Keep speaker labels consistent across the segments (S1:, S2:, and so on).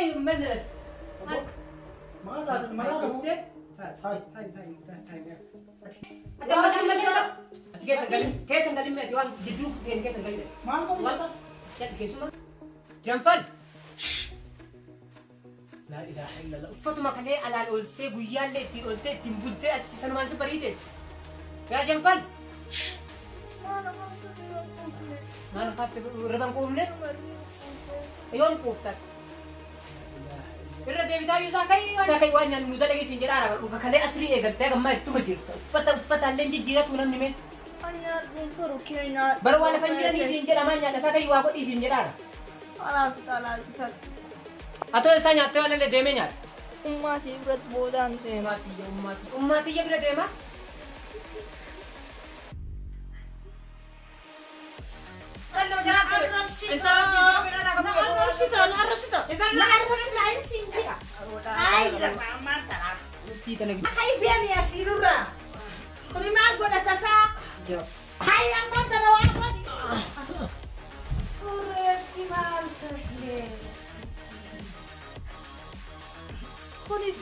S1: أي من
S2: ما
S1: شفته؟
S2: هاي
S1: كيس نقلم ديوان جدوك بين كيس نقلم
S2: ما
S1: والله كيس ما جنفل لا إله إلا الله فاطمة خليه على الأولتي ويا اللي تي أولتي تنبولتي سنة ما سبريتس يا جنفل ما أنا خاطر ربنا قومنا يوم قوفتك irra deebitaa sakai waan nyaannu nuti dhageessi hin jedhaa araba dhufa kalee asrii eegaltee gammaa ittuma jirta uffata illee jijjiiratu namni mee bara waa lafa jiran isiin jedha maal nyaadha sakai waa godhi isiin jedhaara atoo isaa nyaattee waan illee deemee nyaata
S3: ummaatii biratti boodaan deema
S1: ummaatiyya bira deema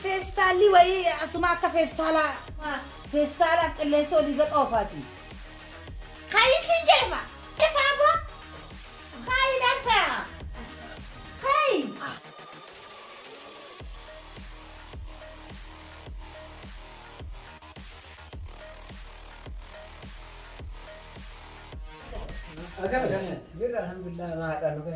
S4: Festali wai asuma ka festala qilleensoo liga xoofaati. Kai sinjema ifabo kai dafa kai
S1: agam jirra alhamdulillah ma hadanu ke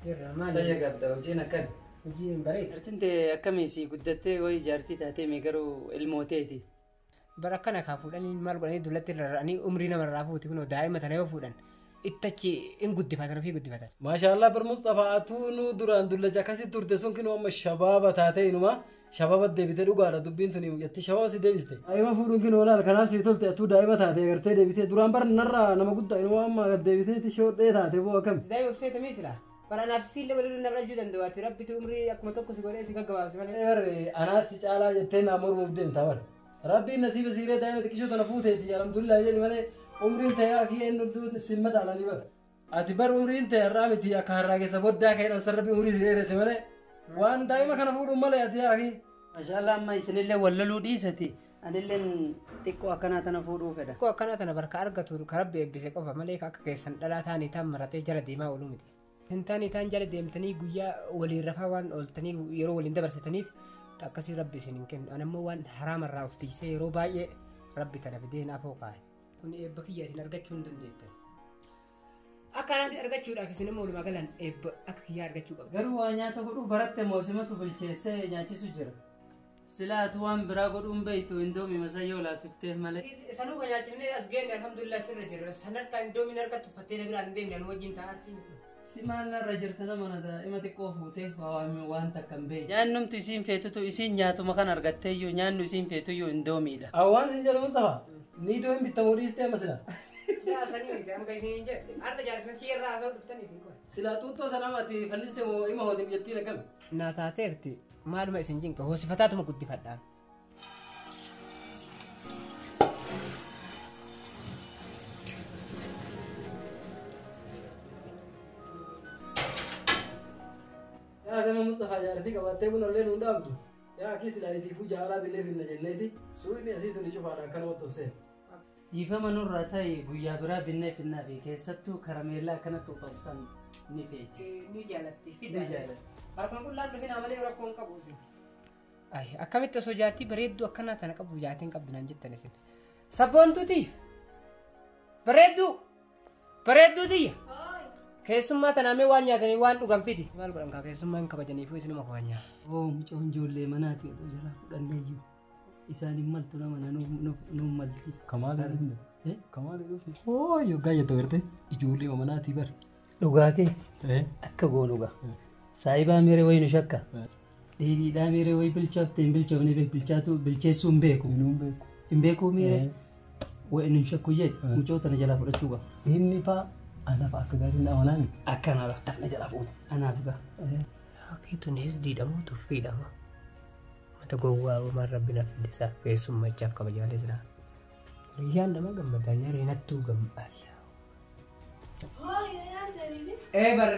S1: jirra ma
S5: Saya gabda wajina kan.
S1: hojiin bareeda
S5: Tartinte akkamisi guddattee way jaartii taatee mee garuu ilmooteeti.
S1: bara kana kaa fuudhanii maal godhanii dullatti rarra'anii umrii namarraa fuuti kunoo daa'ima tana yoo fuudhan ittachi in guddifatan ofii guddifatan.
S5: Maashaallah bar Mustafa atuunu duraan dullacha akkasitti turte sun kinoo amma shabaaba taatee inuma shabaaba deebitee dhugaadha dubbiin tuni jetti shabaaba si deebiste. Ayima fuudhuun kinoo laal kanaaf si tolte atuu daa'ima taatee gartee deebitee duraan bar narraa nama guddaa inuma amma deebitee shoodhee taatee boo akkam.
S1: Daa'ima obseetamii silaa bara anaaf siillee walirra nama dhajuu danda'aati rabbitu umrii akkuma tokko si godhee si gaggabaabsi malee.
S5: Barre anaas si caalaa jettee naa mormuuf deemta bar. Rabbiin nasiiba siiree daa'ima xiqqishoo tana fuuteeti alhamdulillah jedhi malee umriin ta'e akii eenyu simma dhaalanii bar. Ati bar umriin ta'e har'aa miti akka har'aa keessa boddaa ka'edhaan sarrabbii umrii si dheeresse malee waan daa'ima kana fuudhuun malee ati akii. Maashaallah amma isinillee wallaluu dhiisati. Anilleen xiqqoo akkanaa tana fuudhuu fedha.
S1: Xiqqoo akkanaa tana barka argatu ka rabbi eebbise qofa malee akka keessan dhalaa taanii taan maratee jara deemaa ooluu miti. Hintaanii taan jala deemtanii guyyaa waliin rafaa waan ooltanii yeroo waliin dabarsataniif akkasii rabbi isin hin kennu. Ani ammoo waan haraamarraa of tiisee yeroo baay'ee rabbi tana fidee naafoo kaa'e. Kun eebba kiyya isin argachuu hin dandeettan. Akka anaati argachuudhaaf isin immoo walumaa galan eebba akka kiyyaa argachuu qabdu.
S5: Garuu waa nyaata godhuu baratte moosimatu bilcheessee nyaachisu jira. Silaa ati waan biraa godhuun beektu indoomii masayyoo laafifteef malee.
S1: Sanuu nyaachifnee as geenne alhamdulillah sirra jirra. Sanarkaa indoomiin argattu uffattee na biraan deemne anu wajjin taa'artii.
S5: Si maal narra jirta nama na daa'ima xiqqoo fuutee waan takka hin beekne. Nyaannumtu isiin feetutu isiin nyaatuma kan argatteeyyuu nyaannu isiin feetuyyuu indoomiidha. Awwaan isin jedhamu Mustafa ni doomin bittamuu dhiistee amma silaa.
S1: Yaa sanii miti amma isin hin jedhe har'a jaalatuma kiyyarraa haasa'u dhuftan isin kun.
S5: Silaa xuuxxoo sana ati fanniste moo ima hootiin biyyattiin akkami?
S1: Naa taateerti maaluma isin jinka hoosifataatuma guddifadhaan.
S5: Yaa gama Mustafa jaartii qabattee kun ollee nuun dhaamtu. Yaa akii silaa isiifuu jaalaa billee finna jenneeti suuqni asiitu ni cufaadha akkanuma tossee. Dhiifama nurraa ta'e guyyaa biraa binnee finnaa fi keessattuu karameellaa akkanatti uffatan ni feeti.
S1: Ni jaalatti fida. Ni jaalatti. Harkaan kun laal dhufinaa malee rakkoon qabu isin. Ay akkamitti osoo jaartii bareedduu akkanaa tana qabu jaatiin qabdu naan jettan isin. Sabboontuuti. Bareedduuti. Keessummaa tanaamee waan nyaatanii waan dhugan fidi. Maal godhan kaa keessummaa hin kabajaniifuu isinuma kabajnaa.
S5: Oo mucaa ijoollee manaati otoo jalaa fudhanneeyyuu. Isaan maltu nama nuun malti. Kamaali dhufne? Kamaali dhufne? Oo yoggaa jettu garte ijoollee manaatii bar. Dhugaa kee? Akka goonu gaa. Saayibaa meeree wayi nu shakka. Dheedhiidhaa meeree wayi bilchaafte hin bilchoofne bilchaatu bilcheessuu hin beeku. Hin beekuu meeree? Wayi nu shakku jedhe mucoo tana jalaa fudhachuu gaa. Inni faa anaaf akka gaarii na amanaan akkanaadha. Tana jalaa fuune. Anaaf gaa.
S1: Keetunis diidhamuu tuffiidhama. Mata gowwaa uumaan rabbi na fidisaa keessummachaaf kabajaalee jira. Riyyaan nama gammadaa nyaaree nattuu gammadaa. ee bar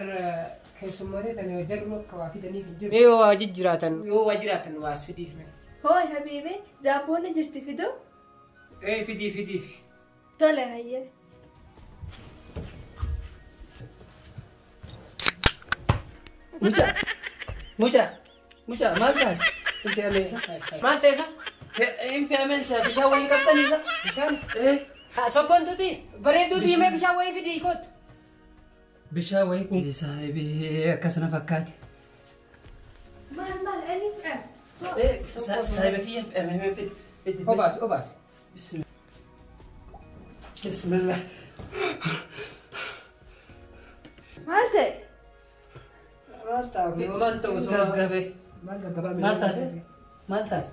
S1: keessummootee tan yoo jarru akka waa fidaniif hin jiru. Ee yoo waa jiraatan waas fidiif.
S3: Hooy habiibi daabboon jirti fiduu?
S1: Ee fidiif.
S3: Tole hayyee.
S5: Mucha, maal taate?
S1: Maal ta'eessa?
S5: Infe'amensa bishaan wayii qabdanisa?
S1: Bishaan? Sokkontuti bareedduuti himee bishaan wayii fidii kootu.
S5: Bishaan wayii kun saayibee akkasana fakkaate.
S3: Maal ani fe'am?
S5: Saayibee kiyya fe'amee fiti.
S1: Obaas.
S5: Bismillah.
S3: Maal ta'e?
S1: Maal ta'u
S5: Gaggabee. Maal taate?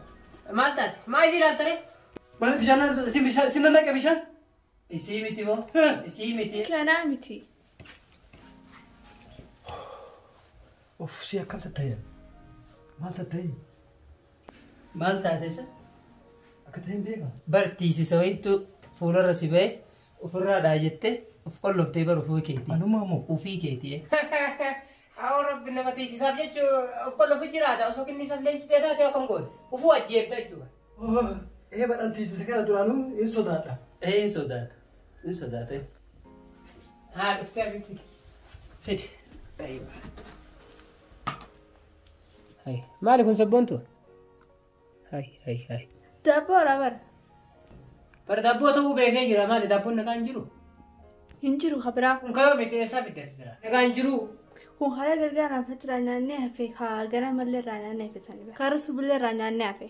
S1: Maal ilaaltare?
S5: Maal bishaan sinna naqa bishaan? Isii miti moo? Isii miti.
S3: Kanaa miti.
S5: Of si akkam tatta'e? Maal tatta'e? Maal taatesa? Akka ta'e hin beekaa? Bartiisisa wayiitu fuularra si ba'e ofirraa dhaajettee of qolloftee baru ofii keetii. Anumaa moo? Ofii keetii.
S1: Haa rabbi nama tiisisaaf jechuun of qollofu jiraata osoo kinnisaaf leencitee taate akkam goote ufuu ajjeefta jechuudha.
S5: Badhaan tiisisa kana duraanuu hin sodaadha. Hin sodaata.
S1: Haa dhuftee argiti.
S5: Fidi.
S1: Maali kun sabboontu?
S3: Daabboodha bara.
S1: Bara daabboo ta'uu beekee jira maali daabboon nagaa hin jiru?
S3: Hin jiru habiraa.
S1: Kun kayoo miti eessaa fiddati jira? Nagaa hin jiru.
S3: Kun haala gargaaraan fatiraa nyaannee hafe kaa gara mallee irraa nyaannee hafetanii kaara subillee irraa nyaannee hafe.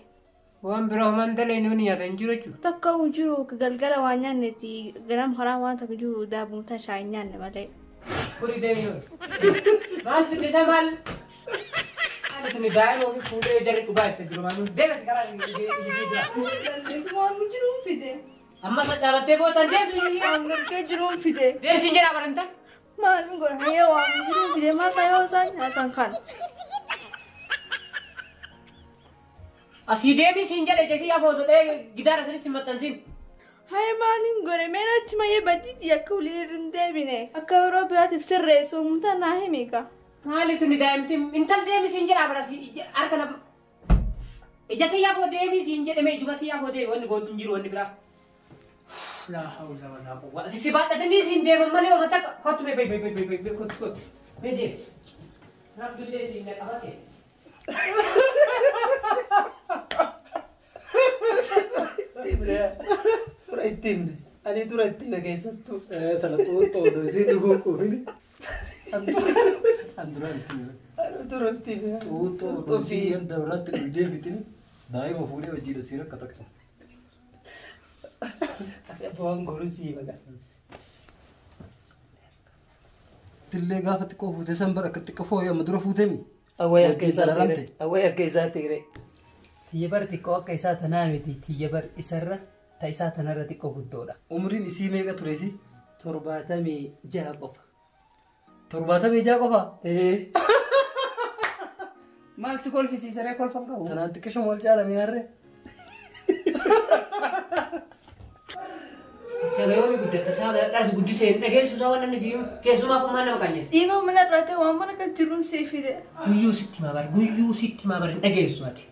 S1: Waan biraa homaan dalee ni nyaata hin jiru jechuudha.
S3: Takka jiru galgala waan nyaanneeti ganam karaa waan tokko jiru daabumtaan shaayii nyaanne malee.
S1: Kuri deemi yoo. Maal fiddisa maal? Ani tuni daa'ima ofii fuudhee jarri dhugaa itti jiru maal deemas karaa jira.
S3: Waan jiruun fide.
S1: Amma sadhaabattee bootan deemtu
S3: Waan gargee jiruun fide.
S1: deemsiin jira baranta.
S3: Maal godhanii waan jiruun fide maal ta'ee isaan nyaatan kan.
S1: Asii deebii siin jedhe jetii afoosodhee gidaara sanis hin maxxansiin.
S3: Haye maaliin godhe meenatti mayyee baddiitti akka ulee hin deebine akka yeroo biraatiif sirreessu mutaa naa himiika.
S1: Maalitu ni daa'imti intal deebii siin jedha bara harka na ijatti yaafoo deebii siin jedhame ijumatti yaafoo deebii wanni gootu hin jiru wanni biraa. La hawla wala quwwata si baadhatanii siin deeman malee waan takka kottu mee kottu mee deebi. Rabbilee siin qabate.
S5: Dura ittiin ani dura ittiin keessattuu tana xuuxxoo isin dhuguu quufini. An dura ittiin xuuxxoo fi ganda biraatti dhugdee bitini daa'ima fuudhee wajjin asiin akka takka. Waan gorusii baga. Tillee gaafa xiqqoo fuutee san bara akka xiqqoo fooyyee amma dura fuutee mi? Awwayii akka isaa tigre. Tiyya bar xiqqoo akka isaa tanaa miti tiyya bar isarra ta isaa tanarra xiqqoo guddoodha. Umriin isii meeqa tureesi? 76 qofa. 76 qofa?
S1: Maal si kolfisiisaree kolfan qabu?
S5: Tanaan xiqqishuma wal caalamee harree.
S1: Kagayoomii guddatta isaa dhaas guddisee dhageessu isaa waan inni siiyuu keessumaa kun maal nama qaanyessa.
S3: Dhiiba mana irraa ta'e waan mana kan jiruun sii fide.
S1: Guyyuu sitti maa bari dhageessu ati.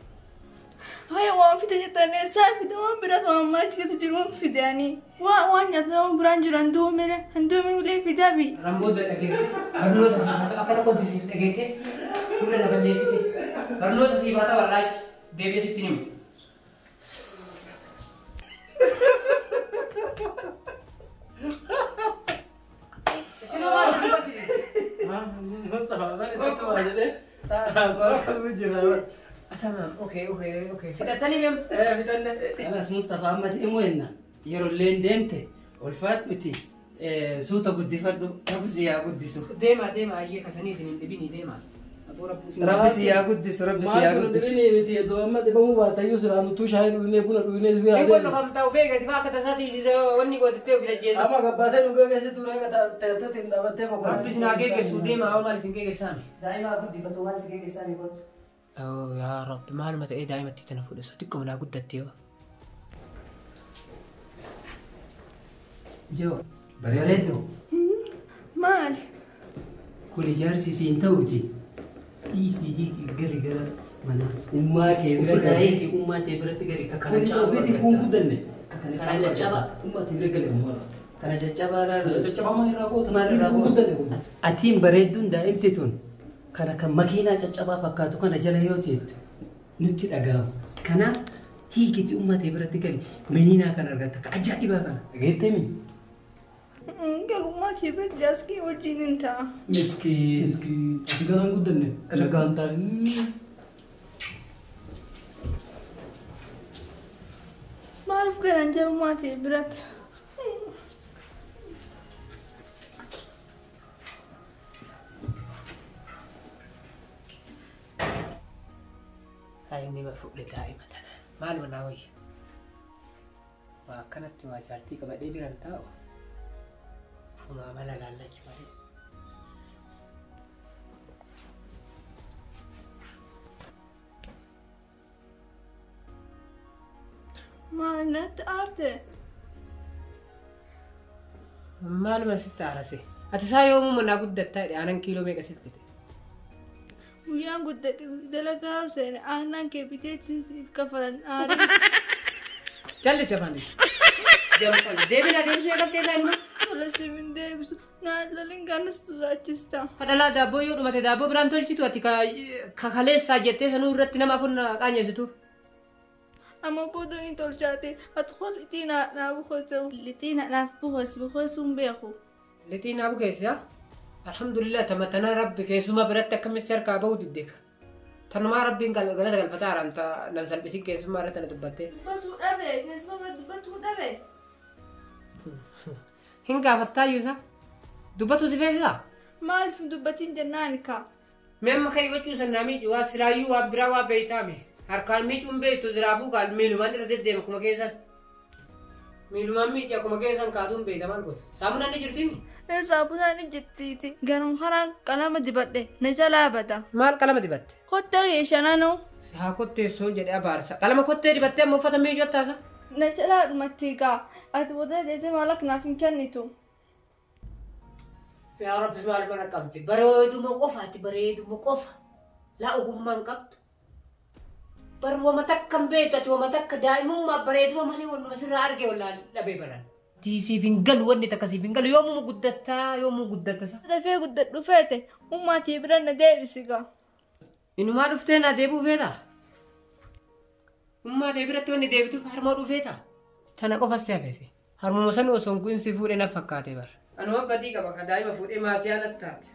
S3: Haye waan fide jettanii isaan fide waan biraas waan maachi keessa jiruun fideanii. Waan nyaata waan biraan jiru handuumee ulee fidaafi.
S1: Ramboota dhageessu barnoota siifata akkana kolfisiis dhageettee fuula na balleessite barnoota siifata warraachi deebi'ee sitti himu. Tamam, okay. Fitattanii beem?
S5: Fitanne. Anas Mustafaa amma deemuu jenna. Yeroo illee deemte ulfaadhu miti suuta guddifadhu rabbi yaa guddisu.
S1: Deema ayyee kasanii isin hin dhibini deema.
S5: Rabbi yaa guddisu. Dhibini miti iddoo amma dhibamuu baatayyuu siraanutuu shaayii dhugnee buna dhugnee bira.
S1: Eegoon lafam ta'u feegati faa akka tasaa tiisise wanni gootittee ofii ajjeesa.
S5: Amma gabbaatee dhugee keessatti turee ta'eetiin dhaabattee boqonnaa.
S1: Rabbi isin haa geeggessu deema haa maal isin geeggeessaami.
S5: Daa'imaa guddifatu waan si geeggeessaanii gootu.
S1: Yaa Rabbi maaluma ta'ee daa'imatti tana fudhasa xiqqoo manaa guddatte yoo.
S5: Joo bareedduu.
S3: Maali?
S5: Kun ijaarsi siin ta'uuti. Dhiisii hiiki gari gara mana. Ummaa kee bira hiiki ummaa kee biratti gari kakana caabaa. Kun guddanne. Kakana caccaba. Ummaa kee bira gale ummaa. Kana caccabaa irraa caccabaa irraa gootu maal irraa gootu. Atiin bareedduun daa'imti tun kana kan makiinaa caccabaa fakkaatu kana jala yoo teettu nutti dhaga'amu. Kanaaf hiikiti ummaa kee biratti gali miniinaa kan argatta ka ajaa'ibaa kana. Dhageettee mi?
S3: Galummaa kee biratti jaaskii wajjin hin ta'a.
S5: Miskiin. Ati kanaan guddanne dhagaan ta'a.
S3: Maaliif garan jalummaa kee biratti?
S1: Inni mafuudhe daa'ima tana maal manaa wayya waa akkanatti waa jaartii qabadhee biran taa'u fumaa mala laallachuu malee.
S3: Maal natti aarte?
S1: Maaluma sitti aarase ati isaa yoomuu manaa guddattaa aanan kiiloo meeqa sitti fite?
S3: Guyyaan guddadhe dalagaa seene aannan kee biteetiin kafalan aarii.
S1: Jallis afaanii. Deebina deebisuu eegaltee isaa immoo.
S3: Tola siifin deebisu nyaatoliin ganas tusaachista.
S1: Fadhalaa daabboo yoo dhumate daabboo biraan tolchitu ati kakaleessaa jettee sanuu irratti nama afur qaanyeessitu.
S3: Amma booda ni tolchaate ati kol lixii bukoota lixii naaf bukosuun beeku.
S1: Lixii naa bukeessa. Alhamdulillah tamatana rabbi keessuma biratti akkamitti harkaa bahu diddeeka. Tanumaa rabbiin galata galfataa haramta nan salphisi keessummaa irratti na dubbattee.
S3: Dubbatuu dhabe keessuma dubbatuu dhabe.
S1: Hin gaafattaa iyyuusa. Dubbatuu si feesisaa?
S3: Maaliif dubbatiin jennaan kaa?
S1: Mee amma kan gochuu sannaa miicu waa silaayyuu waa biraa waa beeytaame. Harkaan miicuun beektu jiraafuu kaal miilumaan irra deddeema akkuma keessan. Miilumaan miici akkuma keessan kaatuun beeytamaan goota. Saamunaan ni jirtimi?
S3: Saamunaan ni jirtiiti. Garuu karaan qalama dibadhe na jalaa bada.
S1: Maal qalama dibatte?
S3: Kottee shananuu.
S1: Haa kotteessoo jedhee abaarsa. Qalama kottee dibattee amma uffata miicuu attaasa?
S3: Na jalaa dhumatti gaa. Ati booda deetee maal akkanaaf hin kennitu.
S1: Yaa Rabbi maal mana qabdi? Bareeduma qofaati bareeduma qofa. Laa ogummaan qabdu. Bar wama takka hin beektati wama takka daa'imummaa bareeduma malee wannuma sirraa arge wallaa dhabee baran. Siif hin galu wanni takka siif hin galu yoomuu guddatta.
S3: Dafee guddadhu feete ummaatii bira na deebisi gaa.
S1: Inumaa dhuftee na deebuu feeta? Ummaatii biratti wanni deebituuf harmoo dhufeeta? Tana qofa si hafese. Harmuma san osoo hin kunin si fuudhee na fakkaate bar. Anuma badii qaba ka daa'ima fuudhee maasiyaan attaate.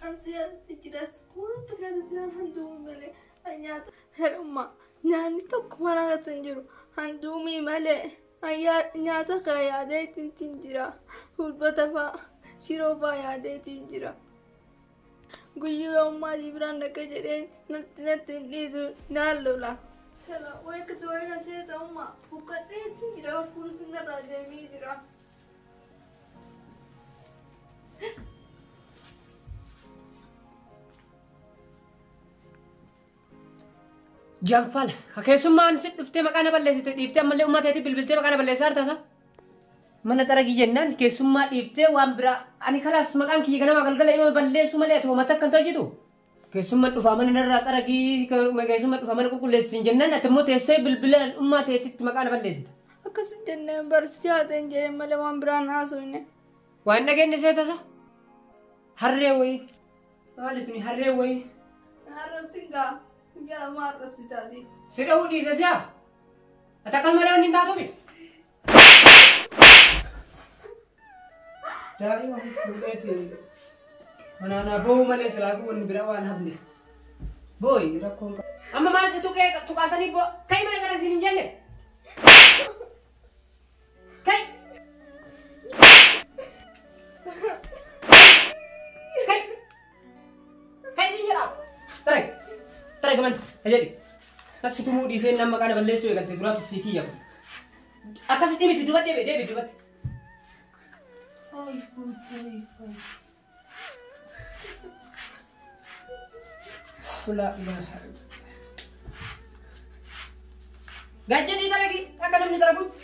S3: Ansiyaatti jiras wanta keessa jiran handuumii malee nyaata hedhummaa nyaanni tokko mana kan jiru handuumii malee nyaata kan yaadeetiin jira fulbata fa'a shiroo fa'a yaadeetiin jira. Guyyuu yommuu biraan dhaqa jedheen natti hin dhiisu naan lola. Wayika du'aa seeta ummaa buqqadheetiin jira fuulli irraa deemee jira.
S1: Janfala, keessummaan si dhuftee maqaan balleessite dhiiftee ammallee uummateetii bilbiltee maqaan balleessaa hartasa. Mana xaragii jennaan keessummaa dhiiftee waan biraa ani kalaas maqaan kiyya ganama galgala ima balleessu malee ati hoomata akkan tolchitu. Keessummaan dhufaa mana narraa xaragii keessummaan dhufaa mana qulqulleessin jennaan ati immoo teessee bilbilaan uummateetitti maqaan balleessite.
S3: Akkas jennaan barsiisee haateen jedhee malee waan biraan haasofne.
S1: Waan dhageenye seetasa? Harree wayii. Maali tuni harree wayii?
S3: Harrabsin gaa. Yaa maal rabsitaati?
S1: Sida dhiise si'a? Ati akkas malee wanni hin taatuumi? Daa'ima fuudheeti. Manaanaa boo'u malee silaafuu wanni bira waan hafne. Boo'i rakkoon qaba. Amma maal si tuqaasanii kai mana gara siin hin jenne? Kai! Kai! Kai siin jedhaa? Tarai! Tarai gaman, ajadi. Nasi tumuu dhiisee nama kana balleessuu eegalte duraatu fi kiyya. Akkasitti miti dubatti deebi dubatti. La ilaha
S2: Gaajjanii dalagi akka namni dalagutti.